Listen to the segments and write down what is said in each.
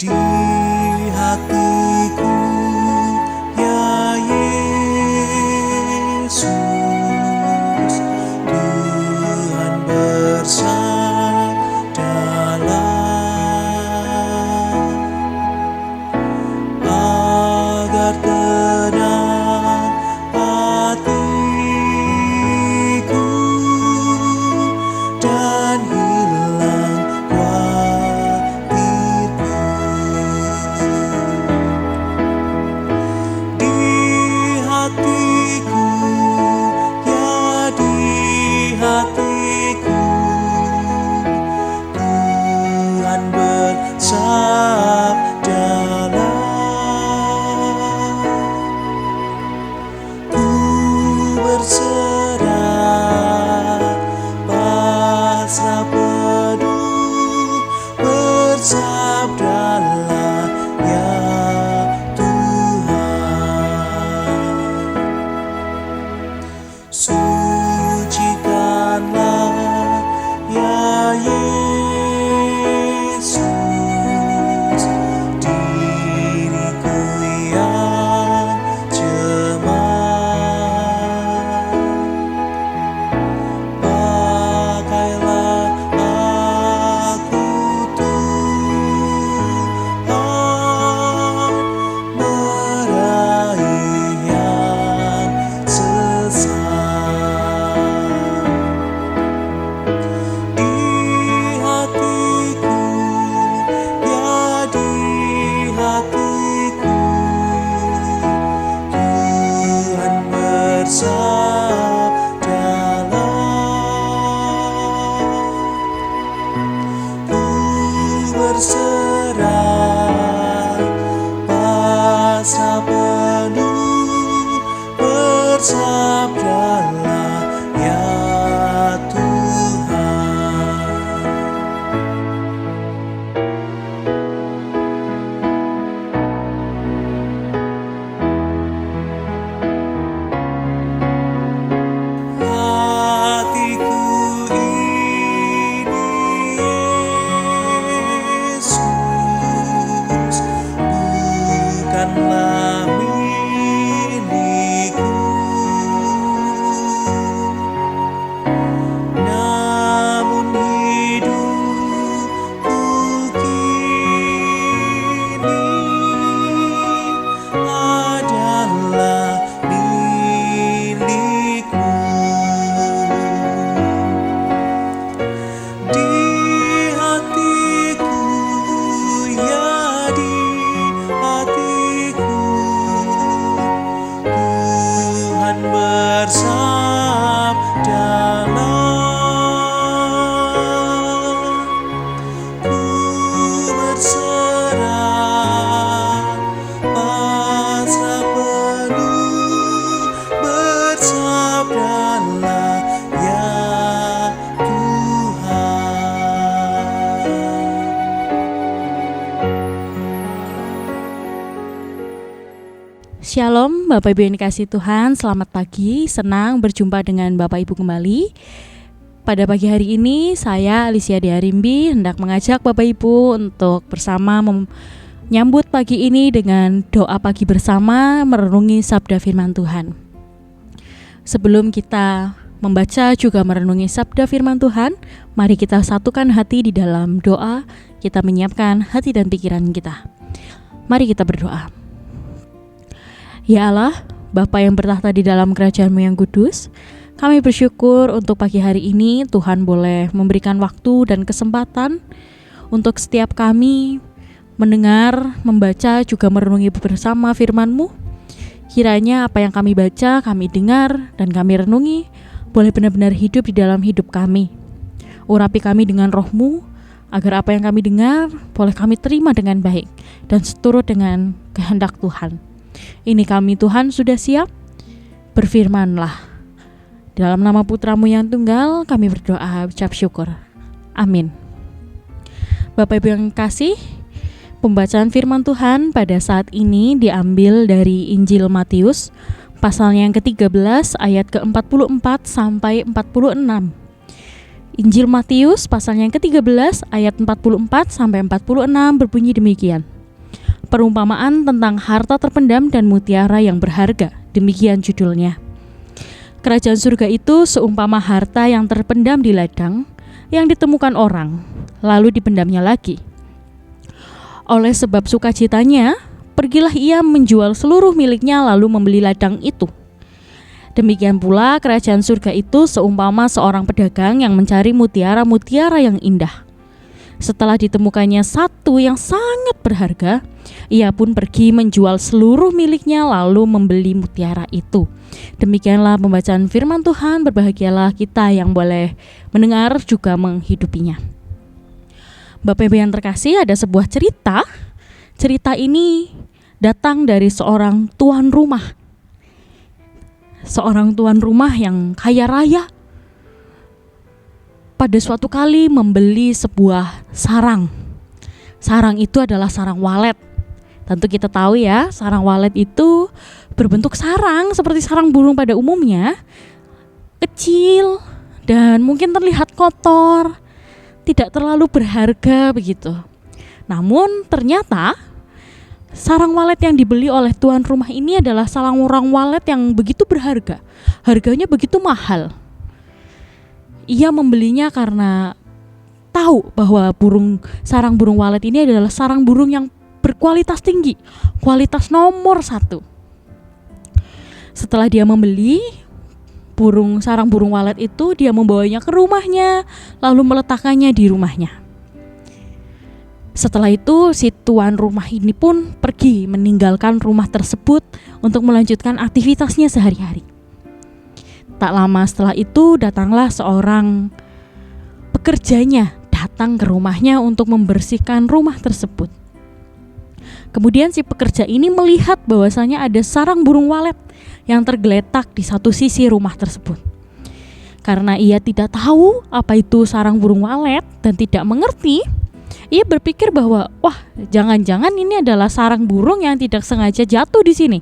di hatiku, ya Yesus, Tuhan bersabdalah, agar tenang hatiku dan hilang khawatirku. Di hatiku, ya di hatiku, Tuhan bersabdalah, ku berserah, pasrah penuh, bersabdalah ya Tuhan. Sucikanlah ya Yesus diriku yang jemaat. Pakailah aku Tuhan, meraih yang sesat. Di hatiku, ya di hatiku, Tuhan bersabdalah, ku berserah, pasrah penuh, bersabdalah ya Tuhan. Hatiku ini Yesus, bukanlah milikku, namun hidupku kini adalah milikmu. Di hatiku, ya di hatiku, Tuhan bersabdalah, ku berserah, pasrah penuh, bersabdalah ya Tuhan. Shalom Bapak Ibu yang dikasihi Tuhan, selamat pagi, senang berjumpa dengan Bapak Ibu kembali. Pada pagi hari ini saya Alicia Diarimbi hendak mengajak Bapak Ibu untuk bersama menyambut pagi ini dengan doa pagi bersama merenungi sabda firman Tuhan. Sebelum kita membaca juga merenungi sabda firman Tuhan, mari kita satukan hati di dalam doa, kita menyiapkan hati dan pikiran kita. Mari kita berdoa. Ya Allah, Bapa yang bertahta di dalam kerajaan-Mu yang kudus, kami bersyukur untuk pagi hari ini Tuhan boleh memberikan waktu dan kesempatan untuk setiap kami mendengar, membaca, juga merenungi bersama firman-Mu. Kiranya apa yang kami baca, kami dengar, dan kami renungi boleh benar-benar hidup di dalam hidup kami. Urapi kami dengan Roh-Mu, agar apa yang kami dengar boleh kami terima dengan baik dan seturut dengan kehendak Tuhan. Ini kami Tuhan sudah siap, berfirman-Lah. Dalam nama Putra-Mu yang tunggal kami berdoa ucap syukur. Amin. Bapak Ibu yang kasih, pembacaan firman Tuhan pada saat ini diambil dari Injil Matius pasal yang ke-13 ayat ke-44 sampai 46. Injil Matius pasal yang ke-13 ayat 44 sampai 46 berbunyi demikian. Perumpamaan tentang harta terpendam dan mutiara yang berharga. Demikian judulnya. Kerajaan surga itu seumpama harta yang terpendam di ladang yang ditemukan orang, lalu dipendamnya lagi. Oleh sebab sukacitanya, pergilah ia menjual seluruh miliknya lalu membeli ladang itu. Demikian pula kerajaan surga itu seumpama seorang pedagang yang mencari mutiara-mutiara yang indah. Setelah ditemukannya satu yang sangat berharga, ia pun pergi menjual seluruh miliknya lalu membeli mutiara itu. Demikianlah pembacaan firman Tuhan. Berbahagialah kita yang boleh mendengar juga menghidupinya. Bapak Ibu yang terkasih, ada sebuah cerita. Cerita ini datang dari seorang tuan rumah. Seorang tuan rumah yang kaya raya pada suatu kali membeli sebuah sarang. Sarang itu adalah sarang walet. Tentu kita tahu ya, sarang walet itu berbentuk sarang seperti sarang burung pada umumnya, kecil dan mungkin terlihat kotor, tidak terlalu berharga begitu. Namun ternyata sarang walet yang dibeli oleh tuan rumah ini adalah sarang walet yang begitu berharga. Harganya begitu mahal. Ia membelinya karena tahu bahwa sarang burung walet ini adalah sarang burung yang berkualitas tinggi, kualitas nomor 1. Setelah dia membeli sarang burung walet itu, dia membawanya ke rumahnya, lalu meletakkannya di rumahnya. Setelah itu si tuan rumah ini pun pergi meninggalkan rumah tersebut untuk melanjutkan aktivitasnya sehari-hari. Tak lama setelah itu datanglah seorang pekerjanya datang ke rumahnya untuk membersihkan rumah tersebut. Kemudian si pekerja ini melihat bahwasanya ada sarang burung walet yang tergeletak di satu sisi rumah tersebut. Karena ia tidak tahu apa itu sarang burung walet dan tidak mengerti, ia berpikir bahwa wah, jangan-jangan ini adalah sarang burung yang tidak sengaja jatuh di sini.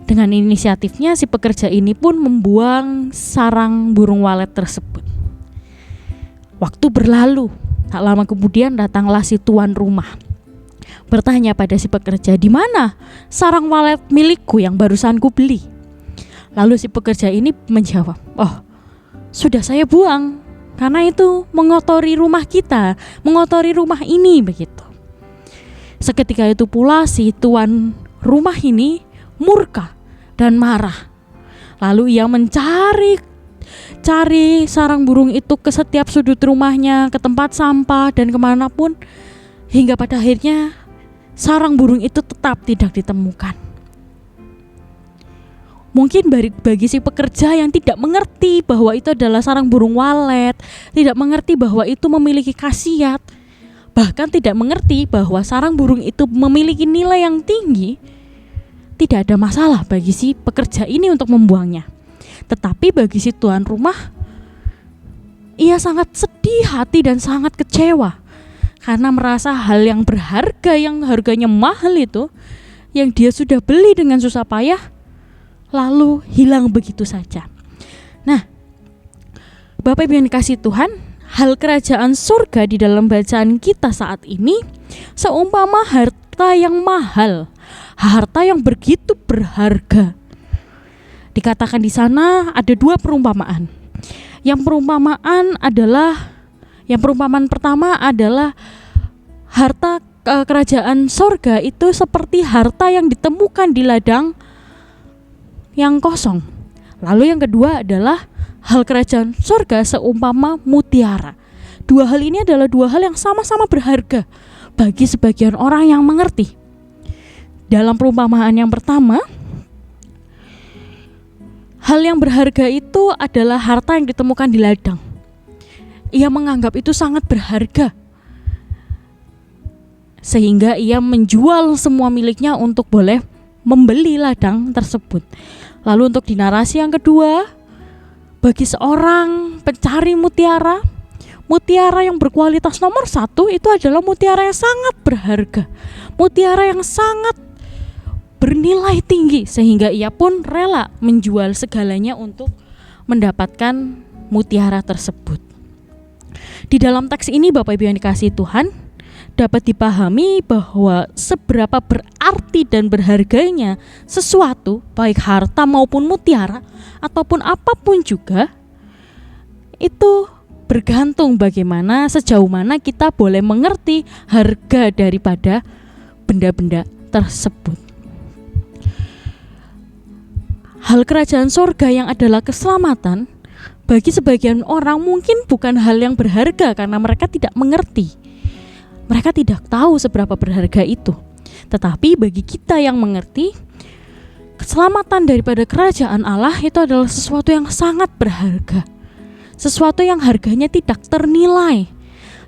Dengan inisiatifnya si pekerja ini pun membuang sarang burung walet tersebut. Waktu berlalu, tak lama kemudian datanglah si tuan rumah. Bertanya pada si pekerja, "Di mana sarang walet milikku yang barusan ku beli?" Lalu si pekerja ini menjawab, "Oh, sudah saya buang. Karena itu mengotori rumah kita, mengotori rumah ini," begitu. Seketika itu pula si tuan rumah ini murka dan marah. Lalu ia mencari sarang burung itu ke setiap sudut rumahnya, ke tempat sampah dan kemanapun, hingga pada akhirnya sarang burung itu tetap tidak ditemukan. Mungkin bagi si pekerja yang tidak mengerti bahwa itu adalah sarang burung walet, tidak mengerti bahwa itu memiliki khasiat, bahkan tidak mengerti bahwa sarang burung itu memiliki nilai yang tinggi, tidak ada masalah bagi si pekerja ini untuk membuangnya. Tetapi bagi si tuan rumah, ia sangat sedih hati dan sangat kecewa karena merasa hal yang berharga, yang harganya mahal itu, yang dia sudah beli dengan susah payah, lalu hilang begitu saja. Nah, Bapak Ibu yang dikasihi Tuhan, hal kerajaan surga di dalam bacaan kita saat ini seumpama harta yang mahal, harta yang begitu berharga. Dikatakan di sana ada 2 perumpamaan. Yang perumpamaan pertama adalah harta kerajaan surga itu seperti harta yang ditemukan di ladang yang kosong. Lalu yang kedua adalah hal kerajaan surga seumpama mutiara. 2 hal ini adalah 2 hal yang sama-sama berharga bagi sebagian orang yang mengerti. Dalam perumpamaan yang pertama, hal yang berharga itu adalah harta yang ditemukan di ladang. Ia menganggap itu sangat berharga, sehingga ia menjual semua miliknya untuk boleh membeli ladang tersebut. Lalu untuk di narasi yang kedua, bagi seorang pencari mutiara yang berkualitas nomor 1 itu adalah mutiara yang sangat berharga, mutiara yang sangat bernilai tinggi, sehingga ia pun rela menjual segalanya untuk mendapatkan mutiara tersebut. Di dalam teks ini Bapak Ibu yang dikasihi Tuhan, dapat dipahami bahwa seberapa berarti dan berharganya sesuatu, baik harta maupun mutiara ataupun apapun juga, itu bergantung bagaimana sejauh mana kita boleh mengerti harga daripada benda-benda tersebut. Hal kerajaan sorga yang adalah keselamatan bagi sebagian orang mungkin bukan hal yang berharga karena mereka tidak mengerti. Mereka tidak tahu seberapa berharga itu. Tetapi bagi kita yang mengerti, keselamatan daripada kerajaan Allah itu adalah sesuatu yang sangat berharga. Sesuatu yang harganya tidak ternilai.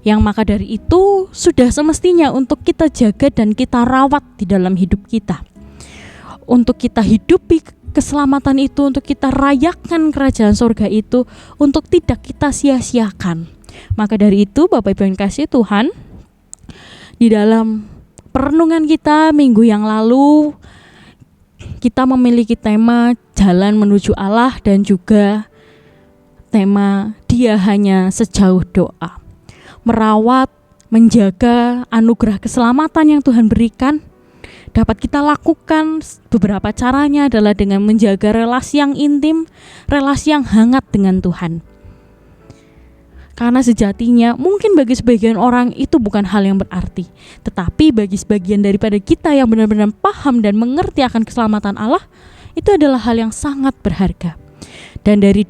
Yang maka dari itu sudah semestinya untuk kita jaga dan kita rawat di dalam hidup kita. Untuk kita hidupi keselamatan itu, untuk kita rayakan kerajaan surga itu, untuk tidak kita sia-siakan. Maka dari itu Bapak Ibu yang kasih Tuhan, di dalam perenungan kita minggu yang lalu, kita memiliki tema jalan menuju Allah dan juga tema Dia hanya sejauh doa. Merawat, menjaga anugerah keselamatan yang Tuhan berikan dapat kita lakukan. Beberapa caranya adalah dengan menjaga relasi yang intim, relasi yang hangat dengan Tuhan. Karena sejatinya mungkin bagi sebagian orang itu bukan hal yang berarti, tetapi bagi sebagian daripada kita yang benar-benar paham dan mengerti akan keselamatan Allah, itu adalah hal yang sangat berharga. Dan dari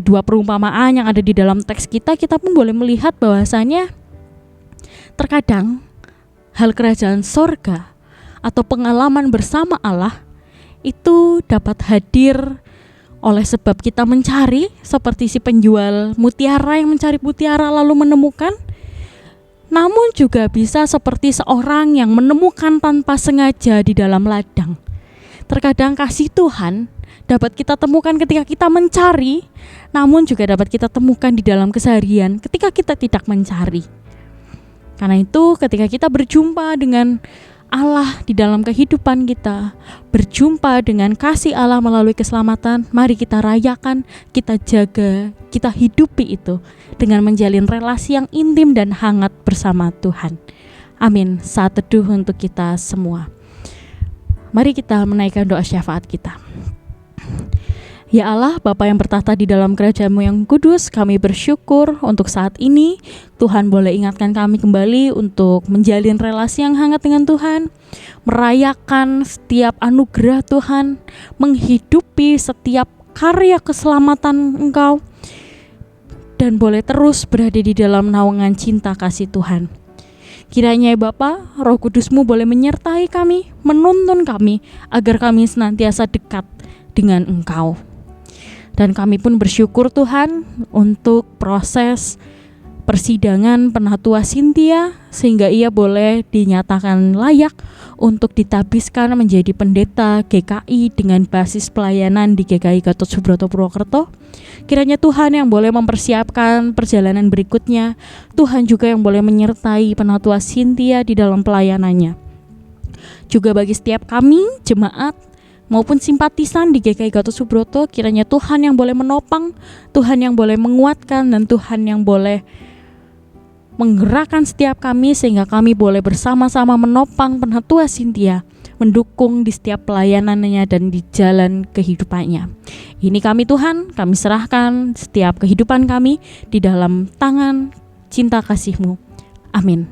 dua perumpamaan yang ada di dalam teks kita pun boleh melihat bahwasanya terkadang hal kerajaan sorga atau pengalaman bersama Allah itu dapat hadir oleh sebab kita mencari, seperti si penjual mutiara yang mencari mutiara lalu menemukan. Namun juga bisa seperti seorang yang menemukan tanpa sengaja di dalam ladang. Terkadang kasih Tuhan dapat kita temukan ketika kita mencari, namun juga dapat kita temukan di dalam keseharian ketika kita tidak mencari. Karena itu ketika kita berjumpa dengan Allah di dalam kehidupan kita, berjumpa dengan kasih Allah melalui keselamatan, mari kita rayakan, kita jaga, kita hidupi itu dengan menjalin relasi yang intim dan hangat bersama Tuhan. Amin. Saat teduh untuk kita semua. Mari kita menaikkan doa syafaat kita. Ya Allah, Bapa yang bertahta di dalam kerajaan-Mu yang kudus, kami bersyukur untuk saat ini Tuhan boleh ingatkan kami kembali untuk menjalin relasi yang hangat dengan Tuhan, merayakan setiap anugerah Tuhan, menghidupi setiap karya keselamatan Engkau, dan boleh terus berada di dalam naungan cinta kasih Tuhan. Kiranya ya Bapa, Roh Kudus-Mu boleh menyertai kami, menuntun kami agar kami senantiasa dekat dengan Engkau. Dan kami pun bersyukur Tuhan untuk proses persidangan Penatua Cynthia, sehingga ia boleh dinyatakan layak untuk ditabiskan menjadi pendeta GKI dengan basis pelayanan di GKI Gatot Subroto Purwokerto. Kiranya Tuhan yang boleh mempersiapkan perjalanan berikutnya, Tuhan juga yang boleh menyertai Penatua Cynthia di dalam pelayanannya. Juga bagi setiap kami, jemaat, maupun simpatisan di GKI Gatot Subroto, kiranya Tuhan yang boleh menopang, Tuhan yang boleh menguatkan, dan Tuhan yang boleh menggerakkan setiap kami sehingga kami boleh bersama-sama menopang Penatua Cynthia, mendukung di setiap pelayanannya dan di jalan kehidupannya. Ini kami Tuhan, kami serahkan setiap kehidupan kami di dalam tangan cinta kasih-Mu. Amin.